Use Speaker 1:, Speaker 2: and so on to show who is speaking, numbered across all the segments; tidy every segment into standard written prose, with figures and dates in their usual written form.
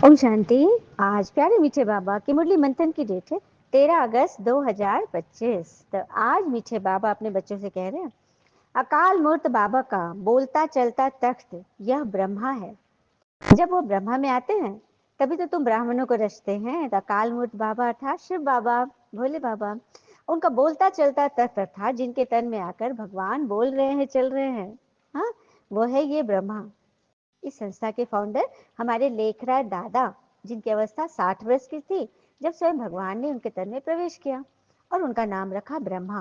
Speaker 1: ओम शांति। आज प्यारे मीठे बाबा की मुरली मंथन की डेट है 13 अगस्त 2025। तो आज मीठे बाबा अपने बच्चों से कह रहे हैं, अकाल मूर्त बाबा का बोलता चलता तख्त यह ब्रह्मा है। जब वो ब्रह्मा में आते हैं तभी तो तुम ब्राह्मणों को रचते हैं। तो अकाल मूर्त बाबा अर्थात शिव बाबा, भोले बाबा, उनका बोलता चलता तख्त अर्थात जिनके तन में आकर भगवान बोल रहे हैं, चल रहे हैं, हाँ, वो है ये ब्रह्मा। इस संस्था के फाउंडर हमारे लेखराज दादा, जिनकी अवस्था 60 वर्ष की थी जब स्वयं भगवान ने उनके तन में प्रवेश किया, और उनका नाम रखा ब्रह्मा,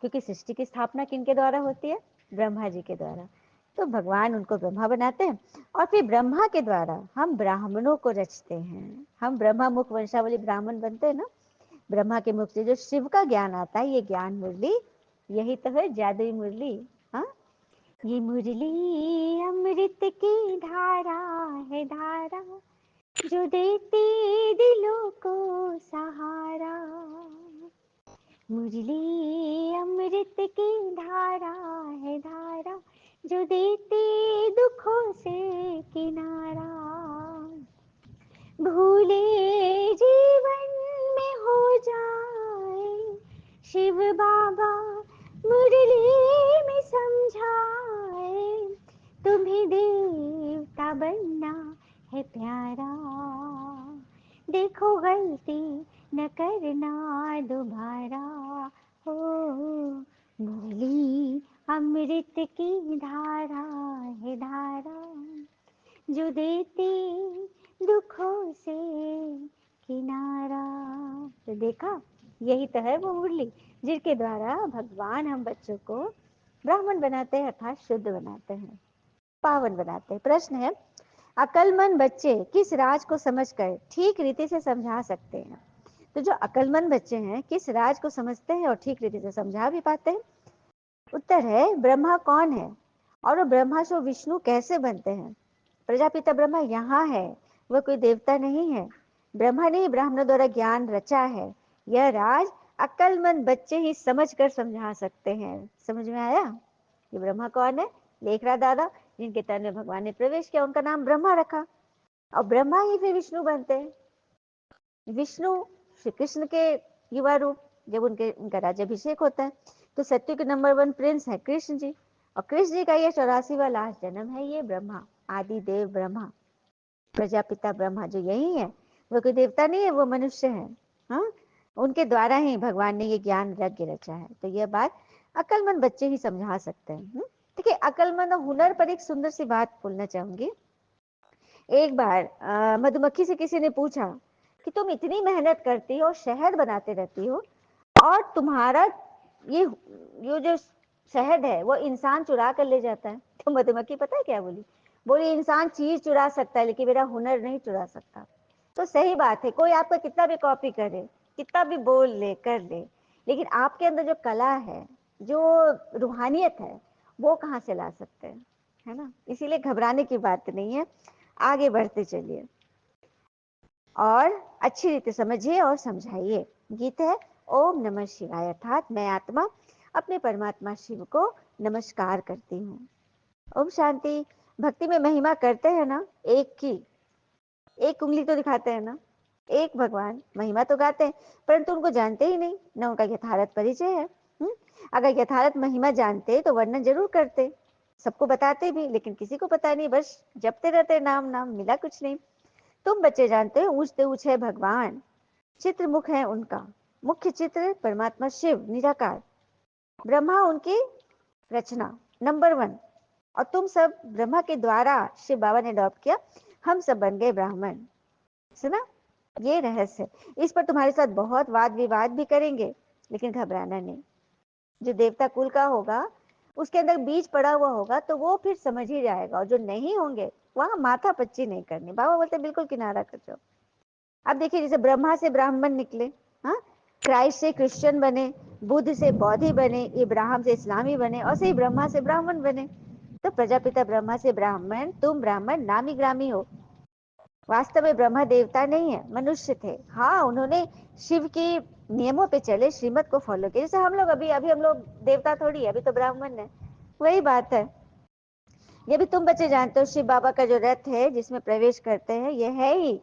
Speaker 1: क्योंकि सृष्टि की स्थापना किनके द्वारा होती है? ब्रह्मा जी के द्वारा। तो भगवान उनको ब्रह्मा बनाते हैं और फिर ब्रह्मा के द्वारा हम ब्राह्मणों को रचते हैं। हम ब्रह्मा मुख वंशावली ब्राह्मण बनते हैं ना। ब्रह्मा के मुख से जो शिव का ज्ञान आता है, ये ज्ञान मुरली, यही तो है जादुई मुरली। हाँ, ये मुरली अमृत की धारा है, धारा जो देती दिलों को सहारा। मुरली अमृत की धारा है, धारा जो देती दुखों से किनारा। भूले जीवन में हो जाए शिव बाबा मुरली में समझाए, तुम्हें देवता बनना है प्यारा, देखो गलती न करना दोबारा। हो मुरली अमृत की धारा है, धारा जो देती दुखों से किनारा। तो देखा, यही तो है वो मुरली जिसके द्वारा भगवान हम बच्चों को ब्राह्मण बनाते हैं, अर्थात शुद्ध बनाते हैं, पावन बनाते हैं। प्रश्न है, अकलमंद बच्चे किस राज को समझकर ठीक रीति से समझा सकते हैं? तो जो अकलमंद बच्चे हैं किस राज को समझते हैं और ठीक रीति से समझा भी पाते हैं? उत्तर है, ब्रह्मा कौन है और वो ब्रह्मा से विष्णु कैसे बनते हैं। प्रजापिता ब्रह्मा यहाँ है, वह कोई देवता नहीं है। ब्रह्मा ने ब्राह्मणों द्वारा ज्ञान रचा है। यह राज अक्लमंद बच्चे ही समझ कर समझा सकते हैं। समझ में आया? ये ब्रह्मा कौन है? लेखराज दादा, जिनके तन में भगवान ने प्रवेश किया, उनका नाम ब्रह्मा रखा, और ब्रह्मा ही फिर विष्णु बनते हैं। विष्णु श्री कृष्ण के युवा रूप, जब उनका राज्याभिषेक होता है तो सत्य के नंबर 1 प्रिंस है कृष्ण जी, और कृष्ण जी का ये 84वां लास्ट जन्म है ये ब्रह्मा, आदि देव ब्रह्मा, प्रजापिता ब्रह्मा जो यही है, वो कोई देवता नहीं है, वो मनुष्य है। हाँ, उनके द्वारा ही भगवान ने ये ज्ञान यज्ञ रचा है। तो यह बात अकलमंद बच्चे ही समझा सकते हैं। देखिए, अकलमंद और हुनर पर एक सुंदर सी बात बोलना चाहूंगी। एक बार मधुमक्खी से किसी ने पूछा कि तुम इतनी मेहनत करती हो, शहद बनाते रहती हो, और तुम्हारा ये जो शहद है वो इंसान चुरा कर ले जाता है। तो मधुमक्खी पता है क्या बोली? बोली, इंसान चीज चुरा सकता है लेकिन मेरा हुनर नहीं चुरा सकता। तो सही बात है, कोई आपका कितना भी कॉपी करे, कितना भी बोल ले, कर ले, लेकिन आपके अंदर जो कला है, जो रूहानियत है, वो कहाँ से ला सकते हैं, है ना। इसीलिए घबराने की बात नहीं है, आगे बढ़ते चलिए और अच्छी रीति समझिए और समझाइए। गीत है ओम नमः शिवाय, अर्थात मैं आत्मा अपने परमात्मा शिव को नमस्कार करती हूँ। ओम शांति। भक्ति में महिमा करते हैं ना, एक की एक उंगली तो दिखाते हैं ना, एक भगवान, महिमा तो गाते हैं, परंतु उनको जानते ही नहीं, न उनका यथार्थ परिचय है। अगर यथार्थ महिमा जानते तो वर्णन जरूर करते, सबको बताते भी, लेकिन किसी को पता नहीं, बस जपते रहते नाम नाम, मिला कुछ नहीं। तुम बच्चे जानते हो ऊंचते ऊंच है भगवान, चित्र मुख है उनका, मुख्य चित्र परमात्मा शिव निराकार, ब्रह्मा उनकी रचना नंबर 1, और तुम सब ब्रह्मा के द्वारा शिव बाबा ने अडॉप्ट किया, हम सब बन गए ब्राह्मण। सुना, ये रहस्य। इस पर तुम्हारे साथ बहुत वाद विवाद भी करेंगे, लेकिन घबराना नहीं। जो देवता कुल का होगा उसके अंदर बीज पड़ा हुआ होगा तो वो फिर समझ ही जाएगा, और जो नहीं होंगे वहां माथा पच्ची नहीं करनी। बाबा बोलते बिल्कुल किनारा कर जाओ। अब देखिए, जैसे ब्रह्मा से ब्राह्मण निकले, हाँ, क्राइस्ट से क्रिश्चियन बने, बुद्ध से बौद्धि बने, इब्राहिम से इस्लामी बने, और से ब्रह्मा से ब्राह्मण बने। तो प्रजापिता ब्रह्मा से ब्राह्मण, तुम ब्राह्मण नामी ग्रामी हो। वास्तव में ब्रह्मा देवता नहीं है, मनुष्य थे। हाँ, उन्होंने शिव के नियमों पे चले, श्रीमत को फॉलो किया। जैसे हम लोग अभी हम लोग देवता थोड़ी है, अभी तो ब्राह्मण है, वही बात है। ये भी तुम बच्चे जानते हो, शिव बाबा का जो रथ है जिसमें प्रवेश करते हैं, ये है ही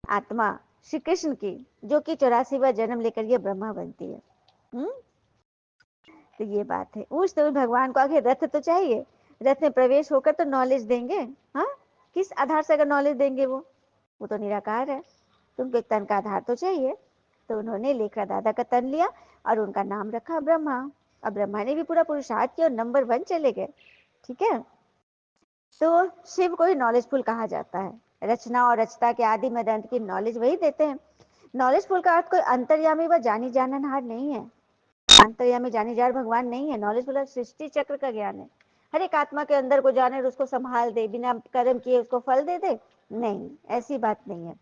Speaker 1: आत्मा श्री कृष्ण की, जो कि 84वां जन्म लेकर ये ब्रह्मा बनती है। तो ये बात है। उस तो भगवान को आगे रथ तो चाहिए, रथ में प्रवेश होकर तो नॉलेज देंगे। हाँ, किस आधार से अगर नॉलेज देंगे? वो तो निराकार है, तुमको एक तन का आधार तो चाहिए। तो उन्होंने लेखरा दादा का तन लिया और उनका नाम रखा ब्रह्मा। अब ब्रह्मा ने भी पूरा पुरुषार्थ किया और नंबर 1 चले गए। ठीक है, तो शिव को ही नॉलेजफुल कहा जाता है। रचना और रचता के आदि मध्य अंत की नॉलेज वही देते हैं। नॉलेजफुल का अर्थ कोई अंतर्यामी व जानी जाननहार नहीं है। अंतर्यामी जानी जार भगवान नहीं है। नॉलेजफुल सृष्टि चक्र का ज्ञान है। हर एक आत्मा के अंदर को जाने और उसको संभाल दे, बिना कर्म किए उसको फल दे दे, नहीं, ऐसी बात नहीं है।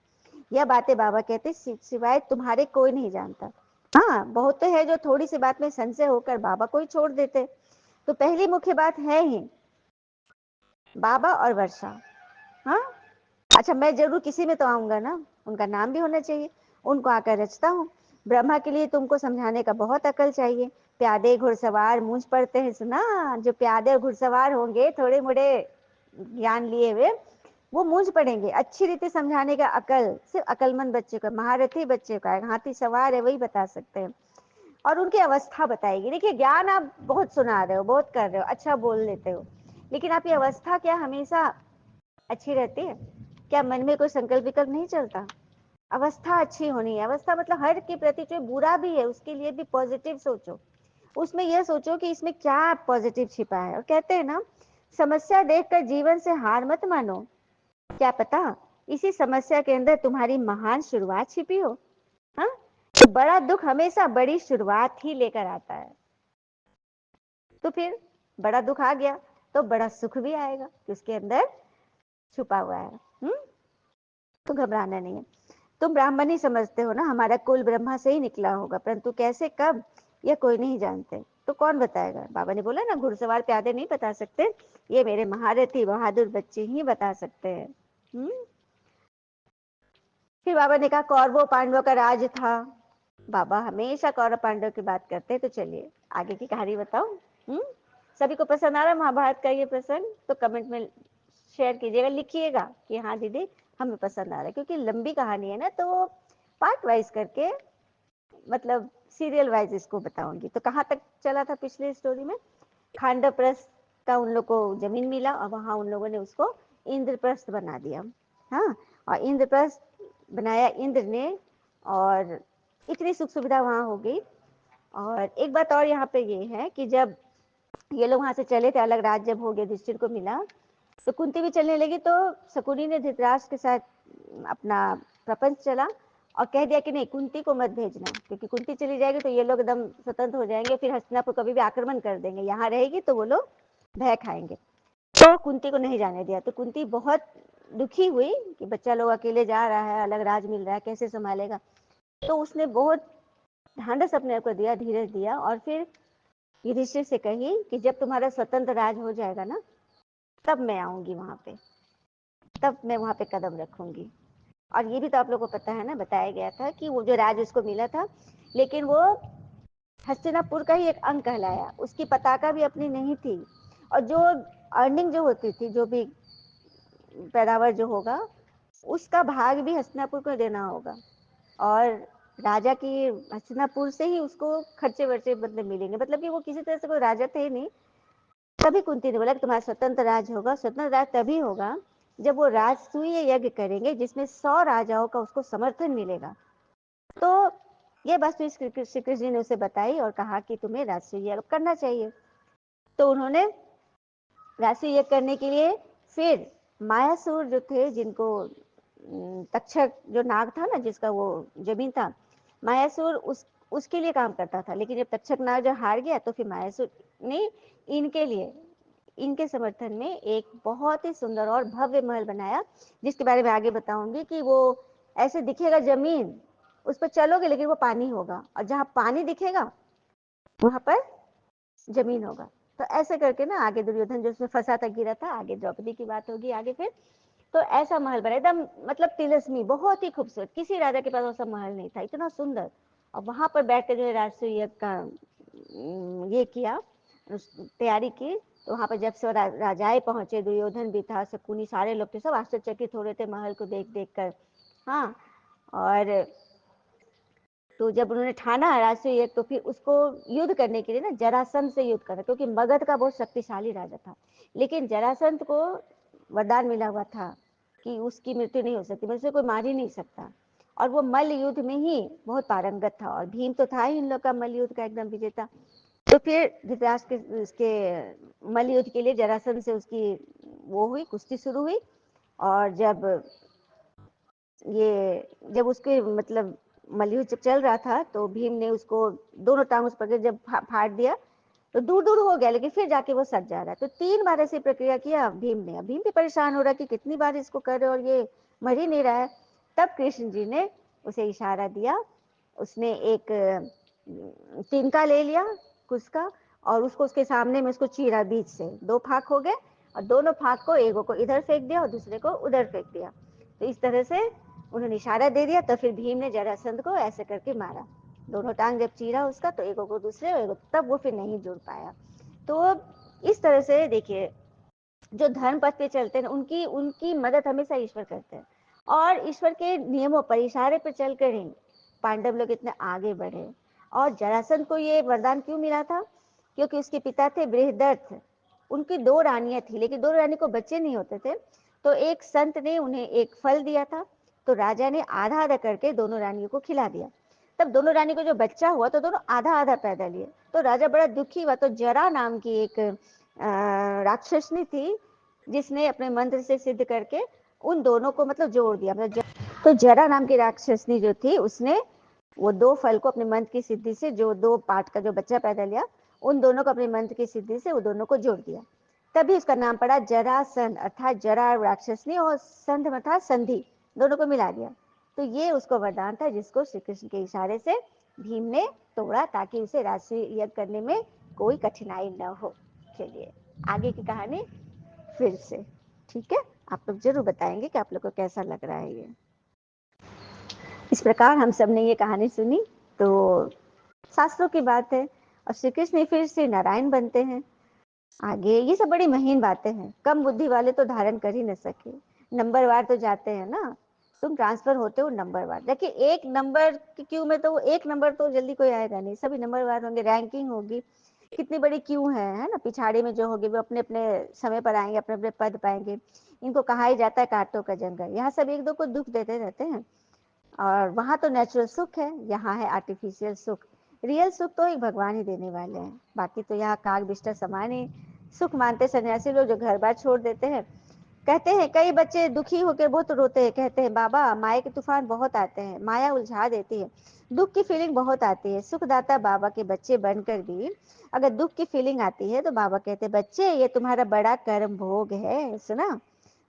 Speaker 1: यह बातें बाबा कहते सिवाय तुम्हारे कोई नहीं जानता। हाँ, बहुत तो है जो थोड़ी सी बात में संशय होकर बाबा को ही छोड़ देते। तो पहली मुख्य बात है ही बाबा और वर्षा। हाँ, अच्छा, मैं जरूर किसी में तो आऊंगा ना, उनका नाम भी होना चाहिए। उनको आकर रचता हूँ। ब्रह्मा के लिए तुमको समझाने का बहुत अकल चाहिए। प्यादे घुड़सवार मूंझ पड़ते हैं, सुना? जो प्यादे और घुड़सवार होंगे थोड़े मोड़े ज्ञान लिए हुए, वो मूंझ पड़ेंगे। अच्छी रीति समझाने का अकल सिर्फ अकलमंद बच्चे को, महारथी बच्चे का है। हाथी सवार है वही बता सकते हैं। और उनकी अवस्था बताएगी। देखिए, ज्ञान आप बहुत सुना रहे हो, बहुत कर रहे हो, अच्छा बोल लेते हो, लेकिन आपकी अवस्था क्या हमेशा अच्छी रहती है? क्या मन में कोई संकल्प विकल्प नहीं चलता? अवस्था अच्छी होनी है। अवस्था मतलब हर के प्रति जो बुरा भी है उसके लिए भी पॉजिटिव सोचो। उसमें यह सोचो कि इसमें क्या पॉजिटिव छिपा है। और कहते हैं ना, समस्या देखकर जीवन से हार मत मानो। क्या पता इसी समस्या के अंदर तुम्हारी महान शुरुआत छिपी हो। हाँ, तो बड़ा दुख हमेशा बड़ी शुरुआत ही लेकर आता है। तो फिर बड़ा दुख आ गया तो बड़ा सुख भी आएगा कि उसके अंदर छुपा हुआ है। तो घबराना नहीं है। तुम ब्राह्मण ही समझते हो ना, हमारा कुल ब्रह्मा से ही निकला होगा, परंतु कैसे कब यह कोई नहीं जानते। तो कौन बताएगा? बाबा ने बोला ना, घुड़सवार प्यादे नहीं बता सकते, ये मेरे महारथी बहादुर बच्चे ही बता सकते हैं। फिर बाबा ने कहा कौरवों पांडवों का राज था। बाबा हमेशा कौरव पांडव की बात करते हैं। तो चलिए आगे की कहानी बताओ। सभी को पसंद आ रहा है महाभारत का ये प्रसंग? तो कमेंट में शेयर कीजिएगा, लिखिएगा कि हाँ दीदी हमें पसंद आ रहा है। क्योंकि लंबी कहानी है ना, तो पार्ट वाइज करके, मतलब सीरियल वाइज इसको बताऊंगी। तो कहाँ तक चला था पिछले स्टोरी में? खांडवप्रस्थ का उन लोग को जमीन मिला और वहां उन लोगों ने उसको इंद्रप्रस्थ बना दिया। हाँ, और इंद्रप्रस्थ बनाया इंद्र ने, और इतनी सुख सुविधा वहां हो गई। और एक बात और यहाँ पे ये है कि जब ये लोग वहां से चले थे, अलग राज्य जब हो गया, युधिष्ठिर को मिला, तो कुंती भी चलने लगी। तो शकुनी ने धृतराष्ट्र के साथ अपना प्रपंच चला और कह दिया कि नहीं, कुंती को मत भेजना, क्योंकि कुंती चली जाएगी तो ये लोग एकदम स्वतंत्र हो जाएंगे, फिर हस्तिनापुर कभी भी आक्रमण कर देंगे, यहाँ रहेगी तो वो लोग भय खाएंगे। तो कुंती को नहीं जाने दिया। तो कुंती बहुत दुखी हुई कि बच्चा लोग अकेले जा रहा है, अलग राज मिल रहा है, कैसे संभालेगा। तो उसने बहुत ढांढस अपने को दिया, धीरज दिया, और फिर युधिष्ठिर से कही कि जब तुम्हारा स्वतंत्र राज हो जाएगा ना, तब मैं आऊंगी वहां पे, तब मैं वहां पे कदम रखूंगी। और ये भी तो आप लोगों को पता है ना, बताया गया था कि वो जो राज उसको मिला था, लेकिन वो हस्तिनापुर का ही एक अंग कहलाया, उसकी पताका भी अपनी नहीं थी। और जो अर्निंग जो होती थी, जो भी पैदावार जो होगा, उसका भाग भी हस्तिनापुर को देना होगा। और राजा की हस्तिनापुर से ही उसको खर्चे वर्चे मतलब मिलेंगे, मतलब कि वो किसी तरह से कोई राजा थे नहीं। तभी कुंती ने बोला कि तुम्हारा स्वतंत्र राज होगा। स्वतंत्र राज तभी होगा जब वो राजसूय यज्ञ करेंगे जिसमें 100 राजाओं का उसको समर्थन मिलेगा। तो ये बात श्री कृष्ण जी ने उसे बताई और कहा कि तुम्हें राजसूय यज्ञ करना चाहिए। तो उन्होंने राजसूय यज्ञ करने के लिए फिर मायासुर जो थे, जिनको तक्षक जो नाग था ना, जिसका वो जमीन था, मायासुर उसके लिए काम करता था। लेकिन जब तक्षक नाग जब हार गया तो फिर मायासुर ने इनके लिए, इनके समर्थन में एक बहुत ही सुंदर और भव्य महल बनाया, जिसके बारे में आगे बताऊंगी। कि वो ऐसे दिखेगा जमीन, उस पर चलोगे लेकिन वो पानी होगा, और जहां पानी दिखेगा वहां पर जमीन होगा। तो ऐसे करके ना, आगे दुर्योधन जो उसमें फंसा था, गिरा था, आगे द्रौपदी की बात होगी आगे फिर। तो ऐसा महल बना एकदम, मतलब तिलस्मी, बहुत ही खूबसूरत। किसी राजा के पास ऐसा महल नहीं था, इतना सुंदर। और वहां पर बैठ कर जो है राजसूय यज्ञ का ये किया, तैयारी की। तो वहां पर जब से राजाएं पहुंचे, दुर्योधन भी था, शकुनी, सारे लोग थे, सब आश्चर्यचकित हो रहे थे महल को देख देख कर। हाँ, और तो जब उन्होंने ठाना राष्ट्रीय यज्ञ, तो फिर उसको युद्ध करने के लिए ना जरासंध से युद्ध करा, क्योंकि मगध का बहुत शक्तिशाली राजा था, लेकिन जरासंध को वरदान मिला हुआ था कि उसकी मृत्यु नहीं हो सकती, मतलब उसे कोई मार ही नहीं सकता, और वो मल्ल युद्ध में ही बहुत पारंगत था, और भीम तो था ही इन लोग का मल्ल युद्ध का एकदम विजेता। तो फिर धृतराष्ट्र के उसके मल्ल युद्ध के लिए जरासंध से उसकी वो हुई, कुश्ती शुरू हुई। और जब उसके मतलब मलयुद्ध जब चल रहा था, तो भीम ने उसको दोनों टांग उस पर जब फाड़ दिया, तो दूर दूर हो गया, लेकिन फिर जाके वो सट जा रहा है। तो 3 बार ऐसी प्रक्रिया किया भीम ने। भीम भी परेशान हो रहा कि कितनी बार इसको कर रहे और ये मर ही नहीं रहा है। तब कृष्ण जी ने उसे इशारा दिया, उसने एक तिनका ले लिया कुश का, और उसको उसके सामने में उसको चीरा बीच से, 2 फाक हो गए, और दोनों फाक को एक को इधर फेंक दिया और दूसरे को उधर फेंक दिया। तो इस तरह से उन्होंने इशारा दे दिया, तो फिर भीम ने जरासंध को ऐसे करके मारा। दोनों टांग जब चीरा उसका, तो एक को दूसरे, तब वो फिर नहीं जुड़ पाया। तो इस तरह से देखिए, जो धर्म पथ पे चलते हैं उनकी उनकी मदद हमेशा ईश्वर करते हैं, और ईश्वर के नियमों पर, इशारे पर चलकर ही पांडव लोग इतने आगे बढ़े। और जरासंध को ये वरदान क्यों मिला था? क्योंकि उसके पिता थे बृहदर्थ, उनकी 2 रानियां थी, लेकिन 2 रानी को बच्चे नहीं होते थे। तो एक संत ने उन्हें एक फल दिया था, तो राजा ने आधा आधा करके दोनों रानियों को खिला दिया। तब दोनों रानी को जो बच्चा हुआ, तो दोनों आधा आधा पैदा लिए। तो राजा बड़ा दुखी हुआ, तो जरा नाम की एक राक्षसनी थी, जिसने अपने मंत्र से सिद्ध करके उन दोनों को मतलब जोड़ दिया। तो जरा नाम की राक्षसनी जो थी, उसने वो 2 फल को अपने मंत्र की सिद्धि से, जो 2 पार्ट का जो बच्चा पैदा लिया, उन दोनों को अपने मंत्र की सिद्धि से वो दोनों को जोड़ दिया। तभी उसका नाम पड़ा जरासंध, अर्थात जरा राक्षसनी, और संध अर्थात संधि, दोनों को मिला दिया। तो ये उसको वरदान था, जिसको श्री कृष्ण के इशारे से भीम ने तोड़ा, ताकि उसे राष्ट्रीय यज्ञ करने में कोई कठिनाई न हो। चलिए आगे की कहानी फिर से, ठीक है? आप लोग जरूर बताएंगे कि आप लोग को कैसा लग रहा है ये। इस प्रकार हम सब ने ये कहानी सुनी, तो शास्त्रों की बात है, और श्री कृष्ण फिर से नारायण बनते हैं। आगे ये सब बड़ी महीन बातें हैं, कम बुद्धि वाले तो धारण कर ही न सके। नंबरवार तो जाते हैं ना, तुम ट्रांसफर होते हो नंबरवार। देखिए, एक नंबर की क्यू में तो 1 नंबर तो जल्दी कोई आएगा नहीं, सभी नंबरवार होंगे, रैंकिंग होगी, कितनी बड़ी क्यू है ना। पिछाड़ी में जो होगी वो अपने अपने समय पर आएंगे, अपने अपने पद पाएंगे। इनको कहा ही जाता है कांटों का जंगल। यहाँ सब एक दो को दुख देते रहते हैं, और वहां तो नेचुरल सुख है, यहाँ है आर्टिफिशियल सुख। रियल सुख तो एक भगवान ही देने वाले हैं, बाकी तो यहाँ काग बिस्तर समान ही सुख मानते सन्यासी लोग, जो घर बार छोड़ देते हैं। कहते हैं कई बच्चे दुखी होकर बहुत रोते हैं, कहते हैं बाबा माया के तूफान बहुत आते हैं, माया उलझा देती है, दुख की फीलिंग बहुत आती है। सुखदाता बाबा के बच्चे बनकर भी अगर दुख की फीलिंग आती है, तो बाबा कहते हैं बच्चे ये तुम्हारा बड़ा कर्म भोग है, सुना,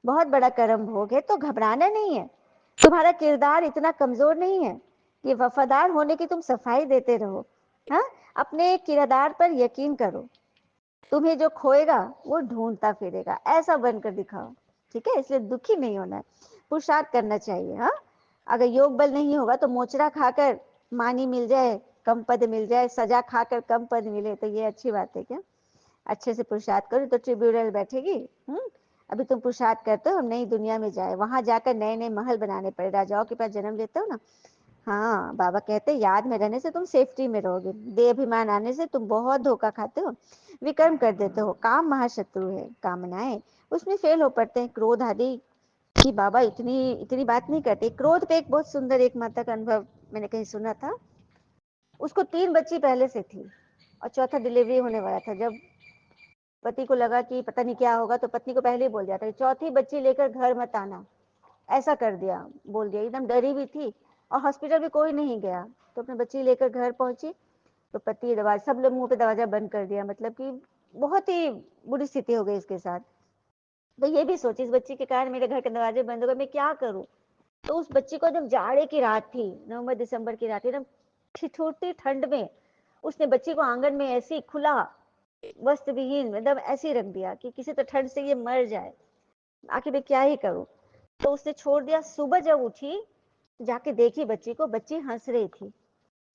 Speaker 1: बहुत बड़ा कर्म भोग है, तो घबराना नहीं है। तुम्हारा किरदार इतना कमजोर नहीं है कि वफादार होने की तुम सफाई देते रहो। हाँ, अपने किरदार पर यकीन करो, तुम्हें जो खोएगा वो ढूंढता फिरेगा, ऐसा बनकर दिखाओ, ठीक है? इसलिए दुखी नहीं होना है, पुरुषार्थ करना चाहिए। हाँ, अगर योग बल नहीं होगा तो मोचरा खाकर मानी मिल जाए, कम पद मिल जाए, सजा खाकर कम पद मिले, तो ये अच्छी बात है क्या? अच्छे से पुरुषार्थ करो तो ट्रिब्यूनल बैठेगी। अभी तुम पुरुषार्थ करते हो, हम नई दुनिया में जाए, वहां जाकर नए नए महल बनाने पड़े, राजाओं के पास जन्म लेते हो ना। हाँ, बाबा कहते याद में रहने से तुम सेफ्टी में रहोगे, देहाभिमान आने से तुम बहुत धोखा खाते हो, विकर्म कर देते हो। काम महाशत्रु है, कामनाएं उसमें फेल हो पड़ते हैं। क्रोध आदि की बाबा इतनी इतनी बात नहीं करते। क्रोध पे एक बहुत सुंदर एक माता का अनुभव मैंने कहीं सुना था। उसको 3 बच्ची पहले से थी, और चौथा डिलीवरी होने वाला था। जब पति को लगा कि पता नहीं क्या होगा, तो पत्नी को पहले ही बोल दिया था चौथी बच्ची लेकर घर मत आना, ऐसा कर दिया, बोल दिया। एकदम डरी भी थी, और हॉस्पिटल भी कोई नहीं गया, तो अपने बच्ची लेकर घर पहुंची, तो पति दरवाजा, सब लोग मुंह पे दरवाजा बंद कर दिया, मतलब कि बहुत ही बुरी स्थिति हो गई इसके साथ। तो ये भी सोची, इस बच्ची के कारण मेरे घर के दरवाजे बंद हो गए, मैं क्या करूं। तो उस बच्ची को जब जाड़े की रात थी, नवंबर दिसंबर की रात थी, एकदम ठिठुरती ठंड में, उसने बच्ची को आंगन में ऐसी खुला वस्त्र विहीन एकदम ऐसे रख दिया कि किसी तो ठंड से ये मर जाए, आखिर मैं क्या ही करूं। तो उसने छोड़ दिया। सुबह जब उठी, जाके देखी बच्ची को, बच्ची हंस रही थी,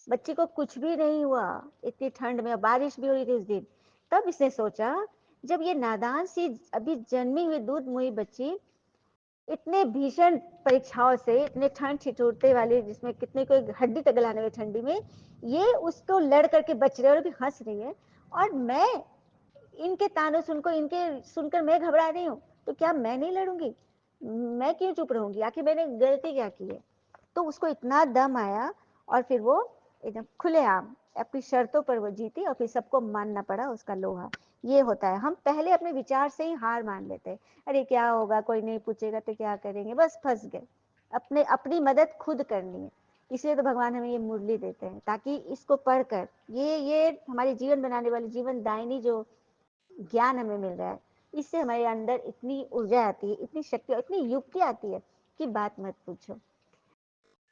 Speaker 1: बच्ची को कुछ भी नहीं हुआ, इतनी ठंड में, बारिश भी हो रही थी उस दिन। तब इसने सोचा, जब ये नादान सी अभी जन्मी हुई दूध मुई बच्ची इतने भीषण परीक्षाओं से, इतने ठंड ठिठुरते वाली जिसमें कितने कोई हड्डी तगलाने वाली ठंडी में, ये उसको लड़ करके बच रहे और भी हंस रही है, और मैं इनके तानों सुनकर, इनके सुनकर मैं घबरा रही हूँ, तो क्या मैं नहीं लड़ूंगी? मैं क्यों चुप रहूंगी? आखिर मैंने गलती क्या की है? तो उसको इतना दम आया, और फिर वो एकदम खुलेआम अपनी शर्तों पर वो जीती, और फिर सबको मानना पड़ा उसका लोहा। ये होता है, हम पहले अपने विचार से ही हार मान लेते हैं। अरे क्या होगा, कोई नहीं पूछेगा तो क्या करेंगे, बस फंस गए। अपने अपनी मदद खुद करनी है। इसलिए तो भगवान हमें ये मुरली देते हैं, ताकि इसको पढ़कर ये हमारे जीवन बनाने वाली जीवन दायिनी जो ज्ञान हमें मिल रहा है, इससे हमारे अंदर इतनी ऊर्जा आती है, इतनी शक्ति, इतनी युक्ति आती है कि बात मत पूछो।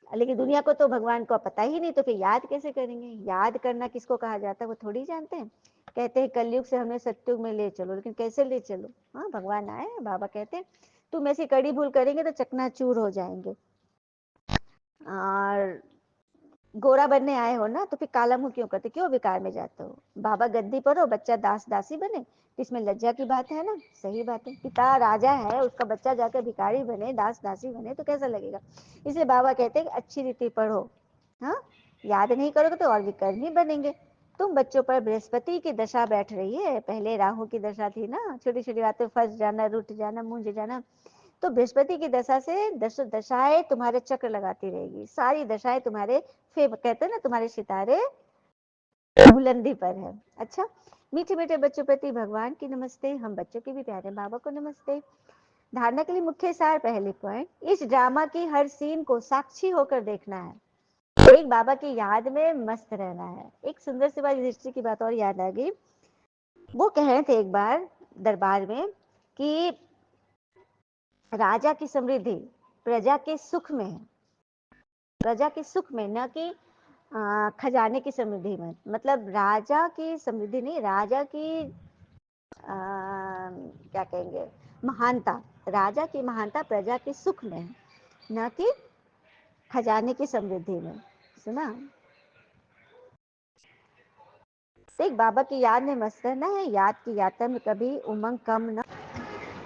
Speaker 1: लेकिन दुनिया को तो भगवान को पता ही नहीं, तो फिर याद कैसे करेंगे? याद करना किसको कहा जाता है वो थोड़ी जानते हैं। कहते हैं कलयुग से हमें सत्युग में ले चलो, लेकिन कैसे ले चलो? हाँ, भगवान आए, बाबा कहते हैं तुम ऐसी कड़ी भूल करेंगे तो चकनाचूर हो जाएंगे। और गोरा बनने आए हो ना, तो फिर काला मुंह क्यों करते, क्यों विकार में जाते हो? बाबा गद्दी पर हो, बच्चा दास दासी बने, तो इसमें लज्जा की बात है ना? सही बात है, पिता राजा है, उसका बच्चा जाकर भिखारी बने, दास दासी बने, तो कैसा लगेगा? इसलिए बाबा कहते हैं अच्छी रीति पढ़ो। हाँ, याद नहीं करोगे तो और विकर्मी बनेंगे। तुम बच्चों पर बृहस्पति की दशा बैठ रही है, पहले राहु की दशा थी ना, छोटी छोटी बातें फंस जाना, रुठ जाना, मूंझ जाना। तो बृहस्पति की दशा से दशाएं तुम्हारे चक्र लगाती रहेगी, सारी दशाएं तुम्हारे फेवर, कहते हैं ना तुम्हारे सितारे बुलंदी पर है। अच्छा, मीठे मीठे बच्चों प्रति भगवान की नमस्ते, हम बच्चों के भी प्यारे बाबा को नमस्ते। धारणा के लिए मुख्य सार, पहले पॉइंट, इस ड्रामा की हर सीन को साक्षी होकर देखना है, एक बाबा की याद में मस्त रहना है। एक सुंदर सी बात, हिस्ट्री की बात और याद आ गई। वो कह रहे थे एक बार दरबार में कि राजा की समृद्धि प्रजा के सुख में है, प्रजा के सुख में, न कि खजाने की समृद्धि में। मतलब राजा की समृद्धि नहीं, राजा की क्या कहेंगे, महानता, राजा की महानता प्रजा के सुख में है, न कि खजाने की समृद्धि में। सुना? एक बाबा की याद में मस्त रहना है, याद की यात्रा में कभी उमंग कम न।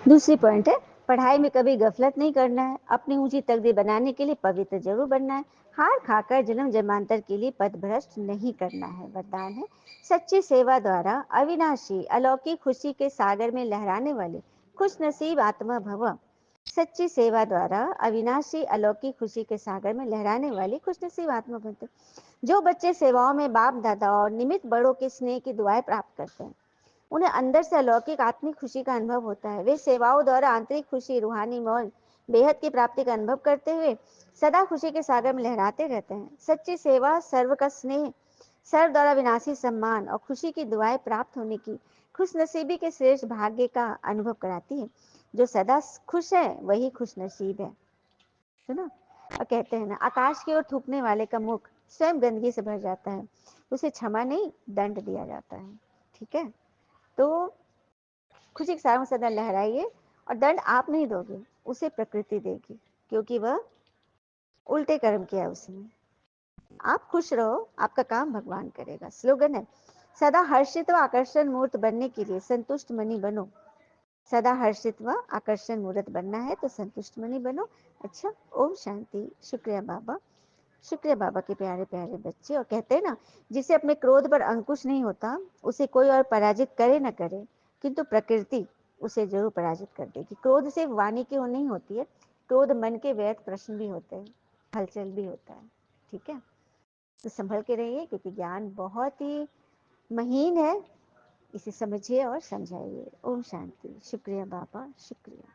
Speaker 1: दूसरी पॉइंट है, पढ़ाई में कभी गफलत नहीं करना है, अपनी ऊंची तकदीर बनाने के लिए पवित्र जरूर बनना है, हार खाकर जन्म जन्मांतर के लिए पथभ्रष्ट नहीं करना है। वरदान है, सच्ची सेवा द्वारा अविनाशी अलौकिक खुशी के सागर में लहराने वाले खुश नसीब आत्मा भव। सच्ची सेवा द्वारा अविनाशी अलौकिक खुशी के सागर में लहराने वाली खुश नसीब आत्मा बनते। जो बच्चे सेवाओं में बाप दादा और निमित्त बड़ों के स्नेह की दुआएं प्राप्त करते हैं, उन्हें अंदर से अलौकिक आत्मिक खुशी का अनुभव होता है। वे सेवाओं द्वारा आंतरिक खुशी, रूहानी मौज, बेहद की प्राप्ति का अनुभव करते हुए सदा खुशी के सागर में लहराते रहते हैं। सच्ची सेवा सर्व का स्नेह, सर्व द्वारा विनाशी सम्मान और खुशी की दुआएं प्राप्त होने की खुश नसीबी के श्रेष्ठ भाग्य का अनुभव कराती है। जो सदा खुश है वही खुश नसीब है। सुना? और कहते हैं ना, आकाश की ओर थूकने वाले का मुख स्वयं गंदगी से भर जाता है, उसे क्षमा नहीं दंड दिया जाता है। ठीक है, तो खुशी के साथ सदा लहराइए, और दंड आप नहीं दोगे, उसे प्रकृति देगी, क्योंकि वह उल्टे कर्म किया उसने। आप खुश रहो, आपका काम भगवान करेगा। स्लोगन है, सदा हर्षित व आकर्षण मूर्त बनने के लिए संतुष्ट मनी बनो। सदा हर्षित व आकर्षण मूर्त बनना है तो संतुष्ट मनी बनो। अच्छा, ओम शांति। शुक्रिया बाबा, शुक्रिया बाबा के प्यारे प्यारे बच्चे। और कहते हैं ना, जिसे अपने क्रोध पर अंकुश नहीं होता, उसे कोई और पराजित करे न करे, किंतु प्रकृति उसे जरूर पराजित कर देगी। क्रोध से वाणी की नहीं होती है, क्रोध मन के व्यर्थ प्रश्न भी होते हैं, हलचल भी होता है। ठीक है, तो संभल के रहिए, क्योंकि ज्ञान बहुत ही महीन है, इसे समझिए और समझाइए। ओम शांति। शुक्रिया बाबा, शुक्रिया।